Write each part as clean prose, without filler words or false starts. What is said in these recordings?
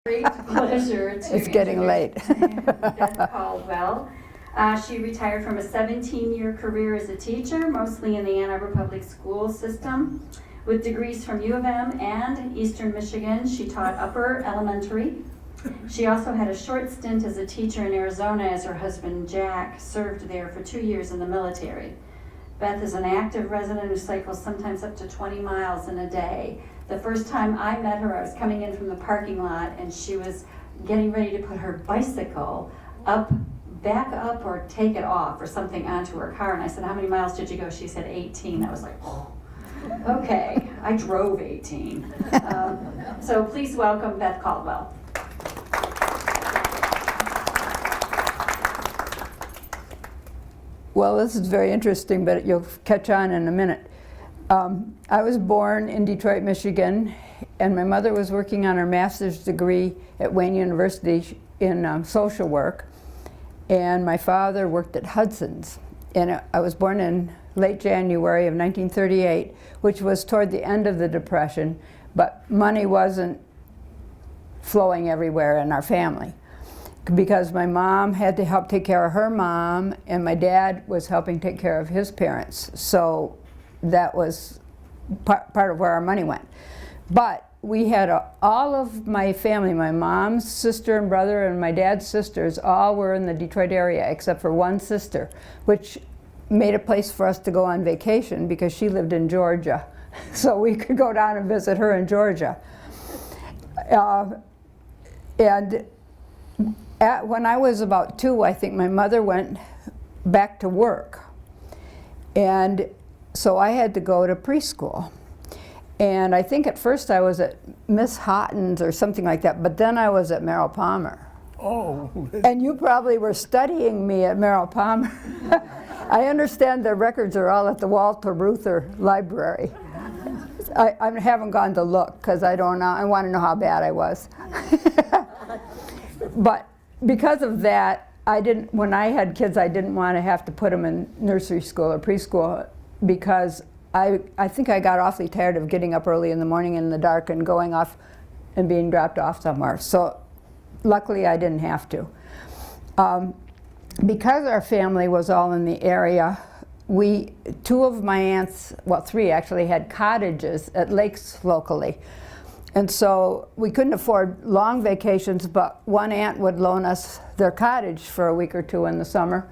Great pleasure to It's getting late. Beth Caldwell. She retired from a 17-year career as a teacher, mostly in the Ann Arbor Public School system. With degrees from U of M and Eastern Michigan, she taught upper elementary. She also had a short stint as a teacher in Arizona as her husband Jack served there for 2 years in the military. Beth is an active resident who cycles sometimes up to 20 miles in a day. The first time I met her, I was coming in from the parking lot and she was getting ready to put her bicycle back up or take it off or something onto her car. And I said, how many miles did you go? She said 18. I was like, oh, okay, I drove 18. So please welcome Beth Caldwell. Well, this is very interesting, but you'll catch on in a minute. I was born in Detroit, Michigan, and my mother was working on her master's degree at Wayne University in social work, and my father worked at Hudson's. And I was born in late January of 1938, which was toward the end of the Depression, but money wasn't flowing everywhere in our family, because my mom had to help take care of her mom, and my dad was helping take care of his parents. So that was part of where our money went. But we had all of my family, my mom's sister and brother and my dad's sisters, all were in the Detroit area except for one sister, which made a place for us to go on vacation because she lived in Georgia. So we could go down and visit her in Georgia. When I was about 2, I think my mother went back to work. And so I had to go to preschool. And I think at first I was at Miss Houghton's or something like that, but then I was at Merrill Palmer. Oh. And you probably were studying me at Merrill Palmer. I understand the records are all at the Walter Reuther Library. I haven't gone to look because I don't know. I want to know how bad I was. But because of that, when I had kids, I didn't want to have to put them in nursery school or preschool because I think I got awfully tired of getting up early in the morning in the dark and going off and being dropped off somewhere. So luckily I didn't have to. Because our family was all in the area, 2 of my aunts, well 3 actually, had cottages at lakes locally. And so we couldn't afford long vacations, but one aunt would loan us their cottage for a week or 2 in the summer.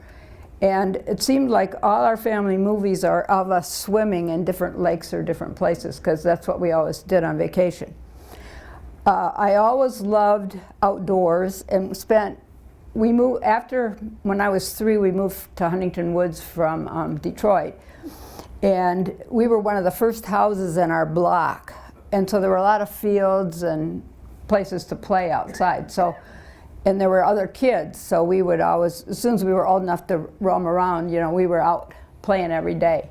And it seemed like all our family movies are of us swimming in different lakes or different places, because that's what we always did on vacation. I always loved outdoors and when I was 3, we moved to Huntington Woods from Detroit. And we were one of the first houses in our block. And so there were a lot of fields and places to play outside. And there were other kids, so we would always, as soon as we were old enough to roam around, we were out playing every day.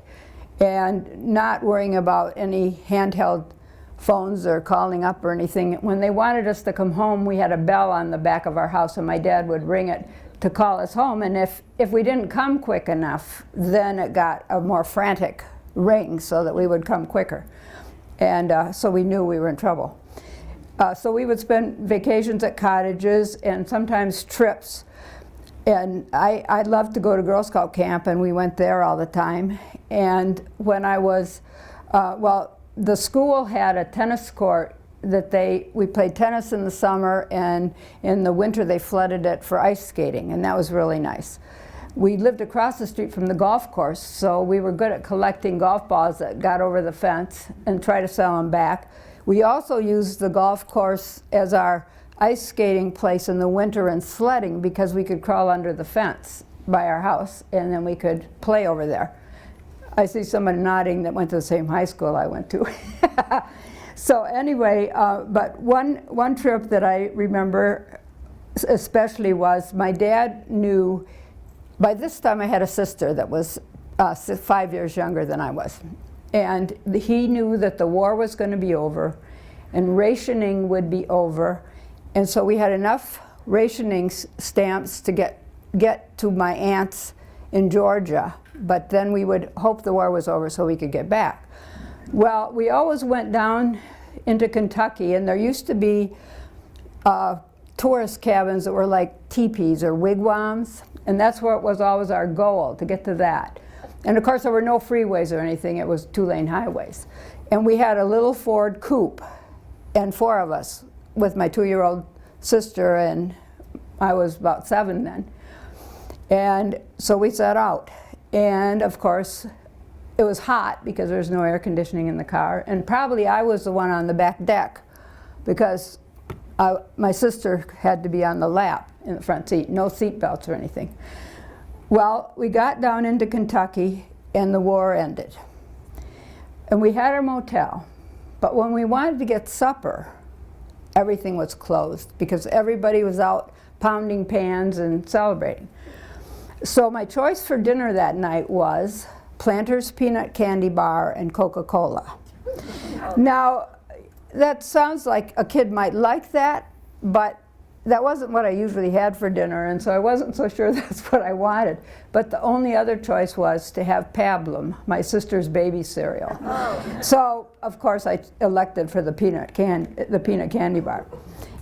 And not worrying about any handheld phones or calling up or anything. When they wanted us to come home, we had a bell on the back of our house, and my dad would ring it to call us home. And if we didn't come quick enough, then it got a more frantic ring so that we would come quicker. And so we knew we were in trouble. So we would spend vacations at cottages and sometimes trips. And I loved to go to Girl Scout camp, and we went there all the time. And when I was, the school had a tennis court that we played tennis in the summer, and in the winter they flooded it for ice skating, and that was really nice. We lived across the street from the golf course, so we were good at collecting golf balls that got over the fence and try to sell them back. We also used the golf course as our ice skating place in the winter and sledding, because we could crawl under the fence by our house and then we could play over there. I see someone nodding that went to the same high school I went to. So anyway, but one trip that I remember especially was my dad knew, by this time I had a sister that was 5 years younger than I was. And he knew that the war was going to be over and rationing would be over. And so we had enough rationing stamps to get to my aunts in Georgia. But then we would hope the war was over so we could get back. Well, we always went down into Kentucky, and there used to be tourist cabins that were like teepees or wigwams, and that's where it was always our goal, to get to that. And of course there were no freeways or anything, it was 2-lane highways. And we had a little Ford coupe, and 4 of us, with my 2-year-old sister, and I was about 7 then. And so we set out, and of course it was hot because there's no air conditioning in the car, and probably I was the one on the back deck because my sister had to be on the lap in the front seat, no seat belts or anything. Well, we got down into Kentucky and the war ended. And we had our motel, but when we wanted to get supper, everything was closed because everybody was out pounding pans and celebrating. So my choice for dinner that night was Planters peanut candy bar and Coca-Cola. Now, that sounds like a kid might like that, but that wasn't what I usually had for dinner, and so I wasn't so sure that's what I wanted. But the only other choice was to have Pablum, my sister's baby cereal. So, of course, I elected for the peanut candy bar.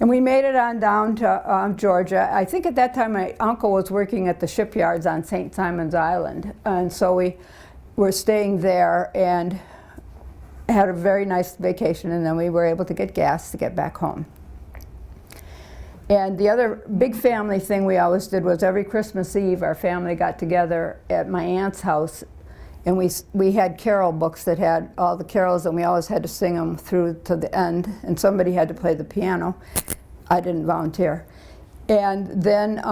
And we made it on down to Georgia. I think at that time my uncle was working at the shipyards on St. Simon's Island, and so we were staying there and had a very nice vacation, and then we were able to get gas to get back home. And the other big family thing we always did was every Christmas Eve our family got together at my aunt's house, and we had carol books that had all the carols, and we always had to sing them through to the end, and somebody had to play the piano. I didn't volunteer. And then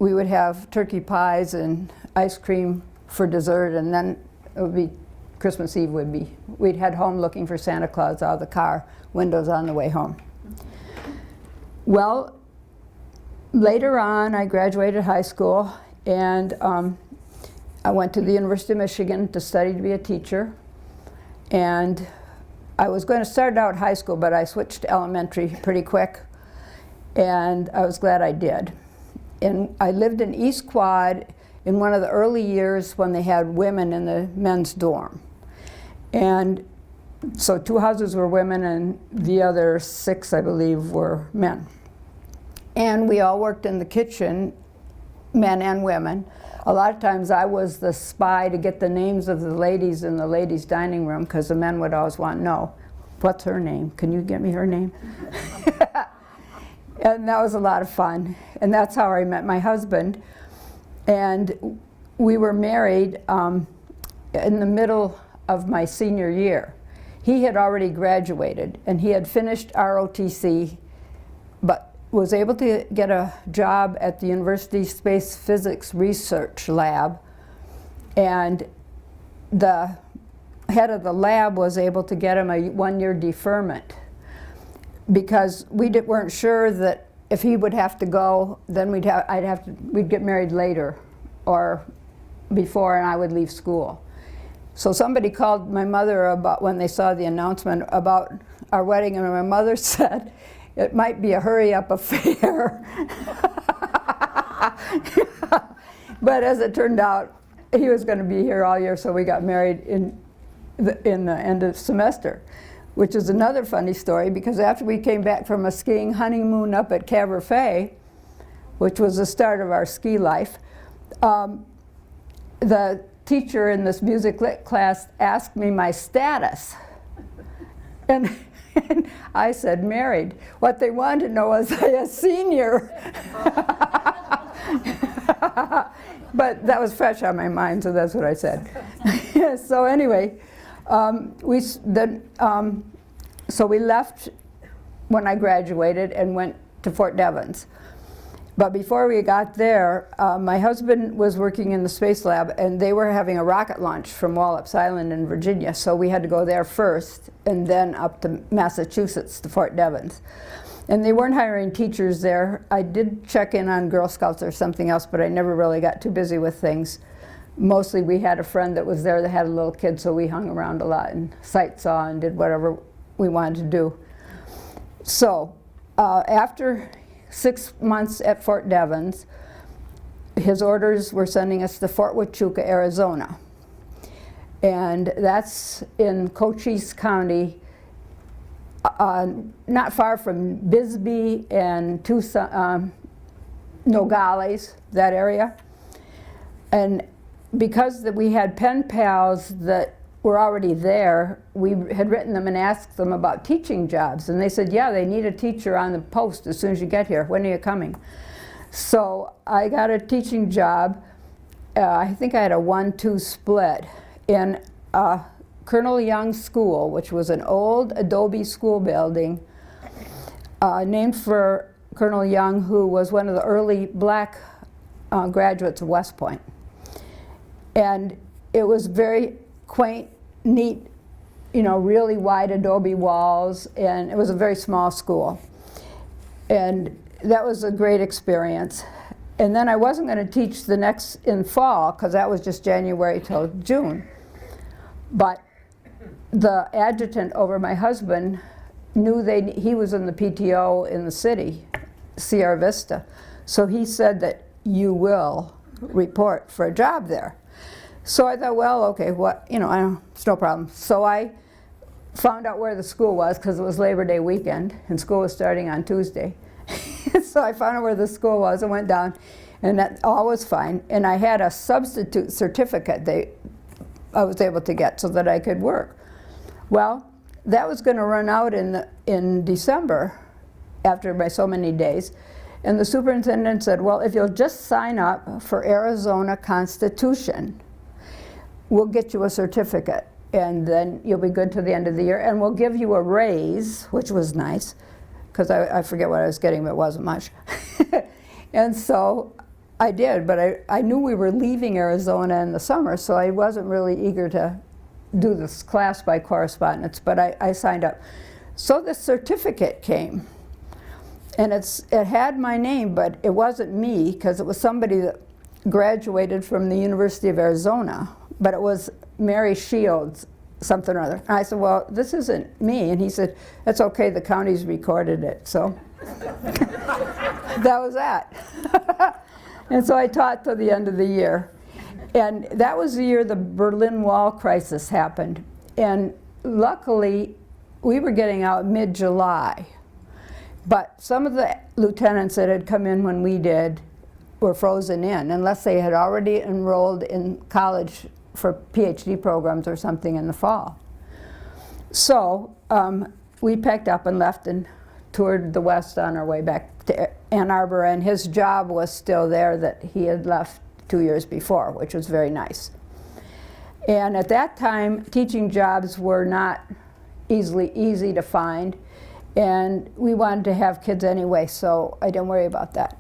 we would have turkey pies and ice cream for dessert, and then it would be Christmas Eve we'd head home looking for Santa Claus out of the car windows on the way home. Well, later on I graduated high school, and I went to the University of Michigan to study to be a teacher. And I was going to start out high school, but I switched to elementary pretty quick, and I was glad I did. And I lived in East Quad in one of the early years when they had women in the men's dorm. And so 2 houses were women and the other 6, I believe, were men. And we all worked in the kitchen, men and women. A lot of times I was the spy to get the names of the ladies in the ladies' dining room, because the men would always want to know, what's her name? Can you get me her name? And that was a lot of fun. And that's how I met my husband. And we were married in the middle of my senior year. He had already graduated, and he had finished ROTC, but was able to get a job at the University Space Physics Research Lab, and the head of the lab was able to get him a 1-year deferment because weren't sure that if he would have to go, then we'd get married later or before, and I would leave school. So somebody called my mother about when they saw the announcement about our wedding, and my mother said, it might be a hurry-up affair. But as it turned out, he was going to be here all year, so we got married in the end of the semester, which is another funny story, because after we came back from a skiing honeymoon up at Caberfay, which was the start of our ski life, the teacher in this music lit class asked me my status. And I said married. What they wanted to know was I a senior. But that was fresh on my mind, so that's what I said. So anyway, so we left when I graduated and went to Fort Devens. But before we got there, my husband was working in the space lab, and they were having a rocket launch from Wallops Island in Virginia, so we had to go there first and then up to Massachusetts to Fort Devens. And they weren't hiring teachers there. I did check in on Girl Scouts or something else, but I never really got too busy with things. Mostly we had a friend that was there that had a little kid, so we hung around a lot and sight saw and did whatever we wanted to do. So after 6 months at Fort Devens, his orders were sending us to Fort Huachuca, Arizona. And that's in Cochise County, not far from Bisbee and Tucson, Nogales, that area. And because we had pen pals that were already there, we had written them and asked them about teaching jobs. And they said, yeah, they need a teacher on the post as soon as you get here. When are you coming? So I got a teaching job. I think I had a 1-2 split in Colonel Young School, which was an old adobe school building named for Colonel Young, who was one of the early black graduates of West Point. And it was very quaint, neat, really wide adobe walls, and it was a very small school. And that was a great experience. And then I wasn't going to teach in fall, because that was just January till June. But the adjutant over my husband knew he was in the PTO in the city, Sierra Vista. So he said that you will report for a job there. So I thought, well, okay, it's no problem. So I found out where the school was, because it was Labor Day weekend, and school was starting on Tuesday. So I found out where the school was and went down, and that all was fine. And I had a substitute certificate I was able to get so that I could work. Well, that was going to run out in December after so many days. And the superintendent said, well, if you'll just sign up for Arizona Constitution, we'll get you a certificate, and then you'll be good to the end of the year, and we'll give you a raise, which was nice, because I forget what I was getting, but it wasn't much. And so I did, but I knew we were leaving Arizona in the summer, so I wasn't really eager to do this class by correspondence, but I signed up. So the certificate came, and it had my name, but it wasn't me, because it was somebody that graduated from the University of Arizona, but it was Mary Shields, something or other. And I said, well, this isn't me. And he said, that's okay, the county's recorded it. So that was that. And so I taught till the end of the year. And that was the year the Berlin Wall crisis happened. And luckily, we were getting out mid-July. But some of the lieutenants that had come in when we did were frozen in, unless they had already enrolled in college for PhD programs or something in the fall. So we packed up and left and toured the West on our way back to Ann Arbor, and his job was still there that he had left 2 years before, which was very nice. And at that time, teaching jobs were not easy to find, and we wanted to have kids anyway, so I didn't worry about that.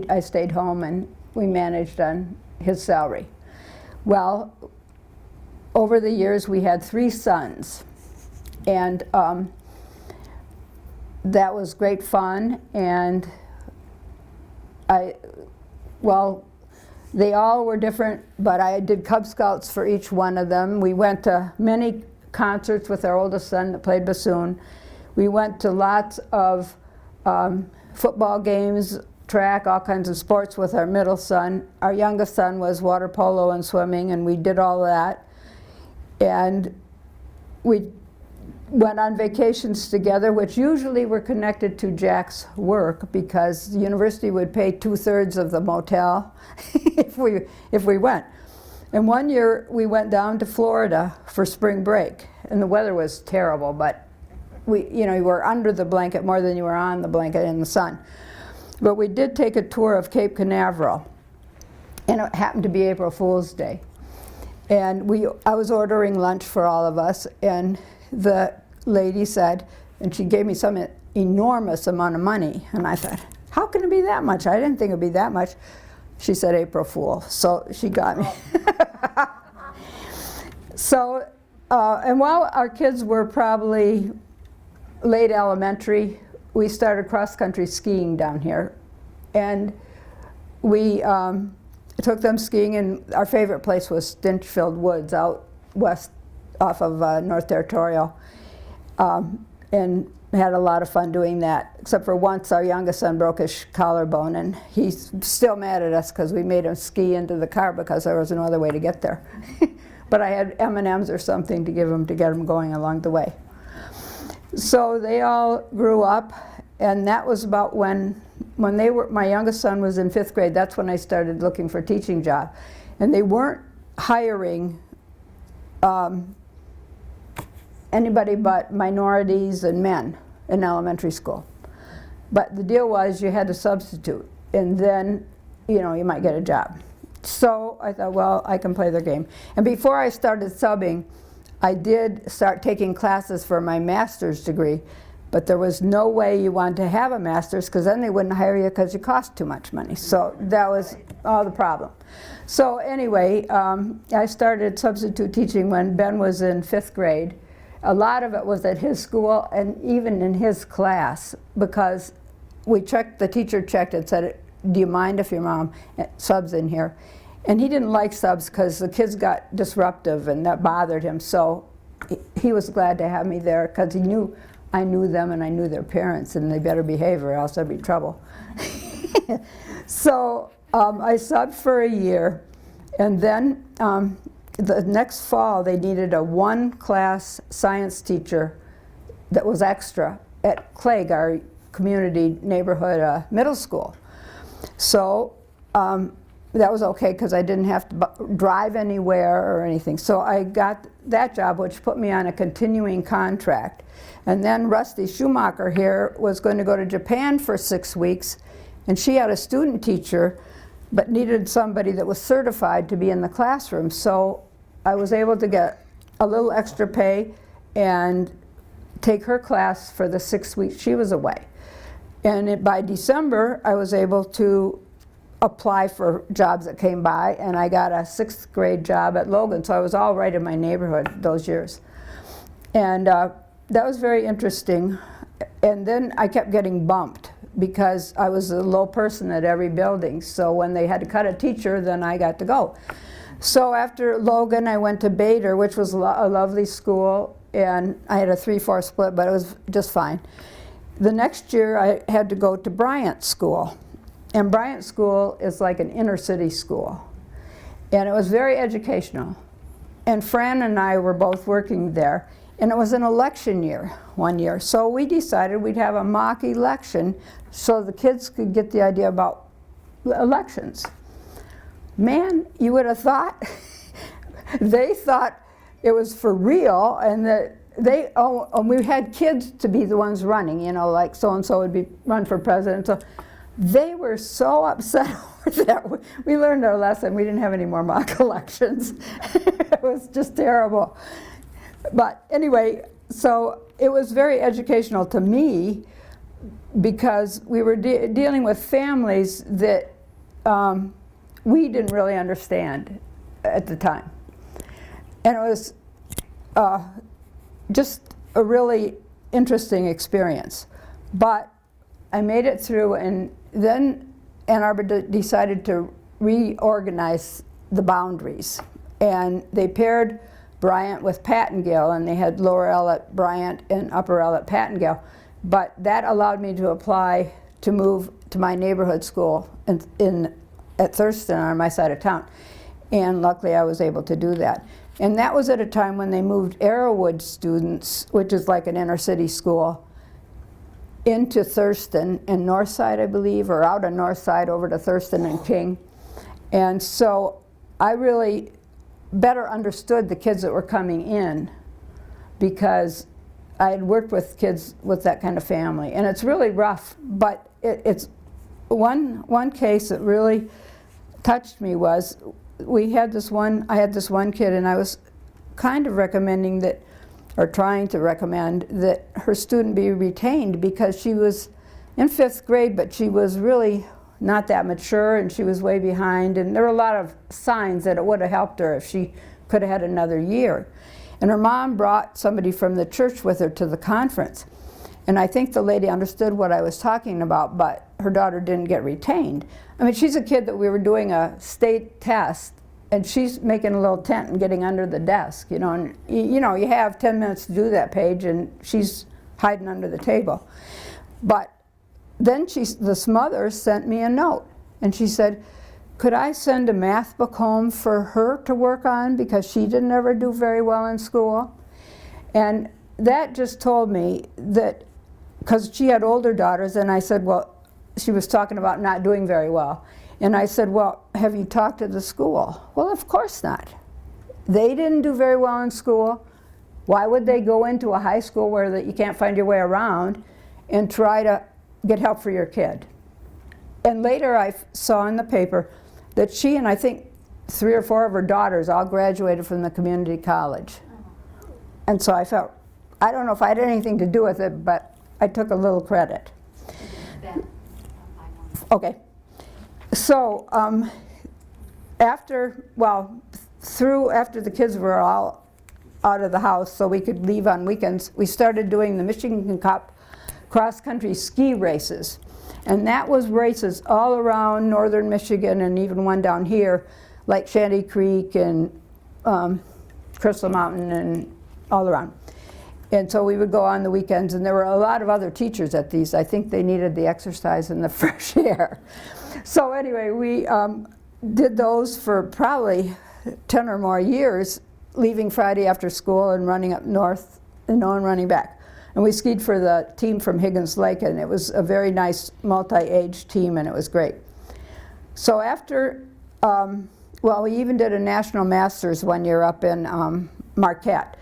I stayed home and we managed on his salary. Well, over the years we had 3 sons, and that was great fun. And they all were different, but I did Cub Scouts for each one of them. We went to many concerts with our oldest son that played bassoon. We went to lots of football games, track, all kinds of sports with our middle son. Our youngest son was water polo and swimming, and we did all that. And we went on vacations together, which usually were connected to Jack's work, because the university would pay 2/3 of the motel if we went. And one year we went down to Florida for spring break, and the weather was terrible, but you were under the blanket more than you were on the blanket in the sun. But we did take a tour of Cape Canaveral, and it happened to be April Fool's Day. And I was ordering lunch for all of us, and the lady said, and she gave me some enormous amount of money, and I thought, how can it be that much? I didn't think it would be that much. She said April Fool, so she got me. So, and while our kids were probably late elementary, we started cross-country skiing down here, and we took them skiing, and our favorite place was Stinchfield Woods out west off of North Territorial, and had a lot of fun doing that, except for once our youngest son broke his collarbone, and he's still mad at us because we made him ski into the car because there was no other way to get there. But I had M&Ms or something to give him to get him going along the way. So they all grew up, and that was about when my youngest son was in 5th grade, that's when I started looking for a teaching job. And they weren't hiring anybody but minorities and men in elementary school. But the deal was you had to substitute, and then, you know, you might get a job. So I thought, well, I can play their game. And before I started subbing, I did start taking classes for my master's degree, but there was no way you wanted to have a master's because then they wouldn't hire you because you cost too much money. So that was all the problem. So anyway, I started substitute teaching when Ben was in 5th grade. A lot of it was at his school and even in his class, because the teacher checked and said, do you mind if your mom subs in here? And he didn't like subs because the kids got disruptive and that bothered him. So he was glad to have me there because he knew I knew them and I knew their parents, and they better behave or else there'd be trouble. So I subbed for a year, and then the next fall they needed a 1-class science teacher that was extra at Clegg, our community neighborhood middle school. So that was okay because I didn't have to drive anywhere or anything. So I got that job, which put me on a continuing contract. And then Rusty Schumacher here was going to go to Japan for 6 weeks, and she had a student teacher but needed somebody that was certified to be in the classroom. So I was able to get a little extra pay and take her class for the 6 weeks she was away. And by December, I was able to apply for jobs that came by, and I got a 6th grade job at Logan, so I was all right in my neighborhood those years. And that was very interesting. And then I kept getting bumped because I was a low person at every building. So when they had to cut a teacher, then I got to go. So after Logan, I went to Bader, which was a lovely school, and I had a 3-4 split, but it was just fine. The next year, I had to go to Bryant School. And Bryant School is like an inner city school. And it was very educational. And Fran and I were both working there. And it was an election year one year. So we decided we'd have a mock election so the kids could get the idea about elections. Man, you would have thought, they thought it was for real, and that and we had kids to be the ones running, you know, like so-and-so would be run for president. So they were so upset over that. We learned our lesson. We didn't have any more mock elections. It was just terrible. But anyway, so it was very educational to me because we were dealing with families that we didn't really understand at the time. And it was just a really interesting experience. But I made it through, and then Ann Arbor decided to reorganize the boundaries. And they paired Bryant with Pattengale, and they had Lower L at Bryant and Upper L at Pattengale. But that allowed me to apply to move to my neighborhood school at Thurston on my side of town. And luckily I was able to do that. And that was at a time when they moved Arrowwood students, which is like an inner city school, into Thurston and Northside, I believe, or out on Northside over to Thurston and King. And so I really better understood the kids that were coming in because I had worked with kids with that kind of family. And it's really rough, but it's one case that really touched me was I had this one kid, and I was kind of recommending that, or trying to recommend that her student be retained because she was in 5th grade, but she was really not that mature and she was way behind, and there were a lot of signs that it would have helped her if she could have had another year. And her mom brought somebody from the church with her to the conference. And I think the lady understood what I was talking about, but her daughter didn't get retained. I mean, she's a kid that we were doing a state test, and she's making a little tent and getting under the desk, you know, and you have 10 minutes to do that page, and she's hiding under the table. But then this mother sent me a note, and she said, could I send a math book home for her to work on because she didn't ever do very well in school? And that just told me that, because she had older daughters, and I said, well, she was talking about not doing very well. And I said, well, have you talked to the school? Well, of course not. They didn't do very well in school. Why would they go into a high school where that you can't find your way around and try to get help for your kid? And later I saw in the paper that she and I think 3 or 4 of her daughters all graduated from the community college. And so I felt, I don't know if I had anything to do with it, but I took a little credit. Beth. Okay. So after the kids were all out of the house so we could leave on weekends, we started doing the Michigan Cup cross-country ski races. And that was races all around northern Michigan and even one down here, like Shanty Creek and Crystal Mountain and all around. And so we would go on the weekends, and there were a lot of other teachers at these. I think they needed the exercise and the fresh air. So anyway, we did those for probably 10 or more years, leaving Friday after school and running up north and running back. And we skied for the team from Higgins Lake, and it was a very nice multi-age team, and it was great. So after, we even did a national masters one year up in Marquette.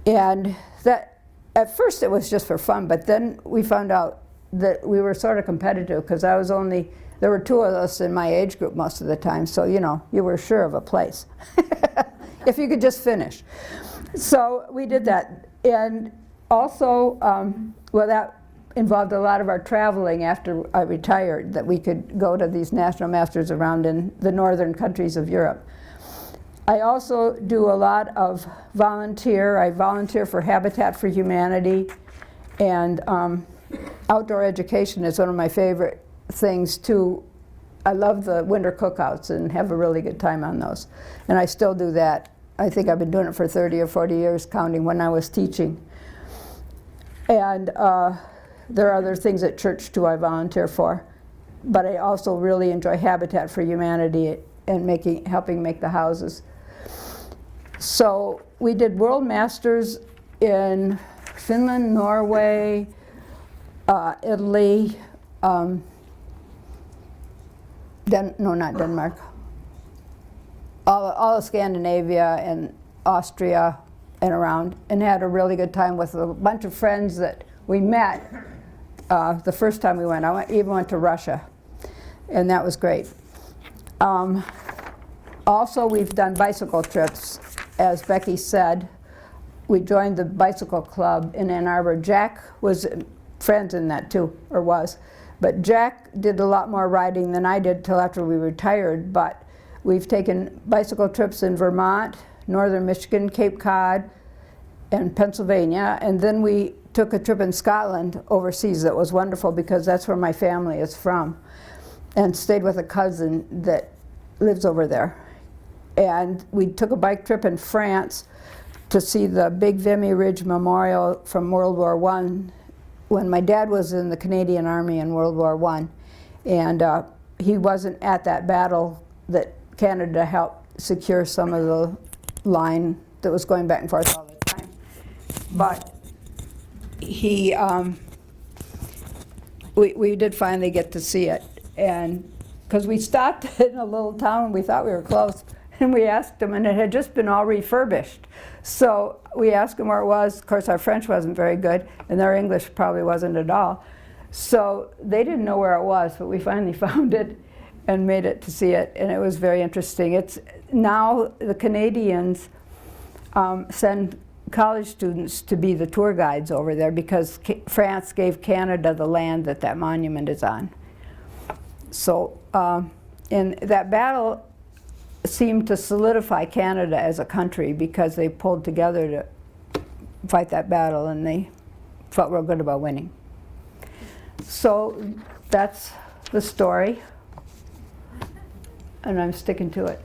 And that, at first it was just for fun, but then we found out that we were sort of competitive because there were 2 of us in my age group most of the time, so you were sure of a place if you could just finish. So we did that. And also, that involved a lot of our traveling after I retired, that we could go to these national masters around in the northern countries of Europe. I also do a lot of volunteer. I volunteer for Habitat for Humanity, and outdoor education is one of my favorite things too. I love the winter cookouts and have a really good time on those. And I still do that. I think I've been doing it for 30 or 40 years, counting when I was teaching. And there are other things at church too I volunteer for. But I also really enjoy Habitat for Humanity and helping make the houses. So we did World Masters in Finland, Norway, Italy, not Denmark, all of Scandinavia and Austria and around, and had a really good time with a bunch of friends that we met the first time we went. I even went to Russia, and that was great. Also, we've done bicycle trips. As Becky said, we joined the bicycle club in Ann Arbor. Jack was friends in that too, or was. But Jack did a lot more riding than I did till after we retired. But we've taken bicycle trips in Vermont, northern Michigan, Cape Cod, and Pennsylvania. And then we took a trip in Scotland overseas that was wonderful because that's where my family is from. And stayed with a cousin that lives over there. And we took a bike trip in France to see the big Vimy Ridge Memorial from World War I, when my dad was in the Canadian Army in World War I. And he wasn't at that battle that Canada helped secure some of the line that was going back and forth all the time. But he, we did finally get to see it. And because we stopped in a little town, we thought we were close, and we asked him, and it had just been all refurbished. So we asked him where it was. Of course, our French wasn't very good, and their English probably wasn't at all. So they didn't know where it was, but we finally found it and made it to see it, and it was very interesting. It's now the Canadians send college students to be the tour guides over there because France gave Canada the land that monument is on. So in that battle seemed to solidify Canada as a country because they pulled together to fight that battle, and they felt real good about winning. So that's the story, and I'm sticking to it.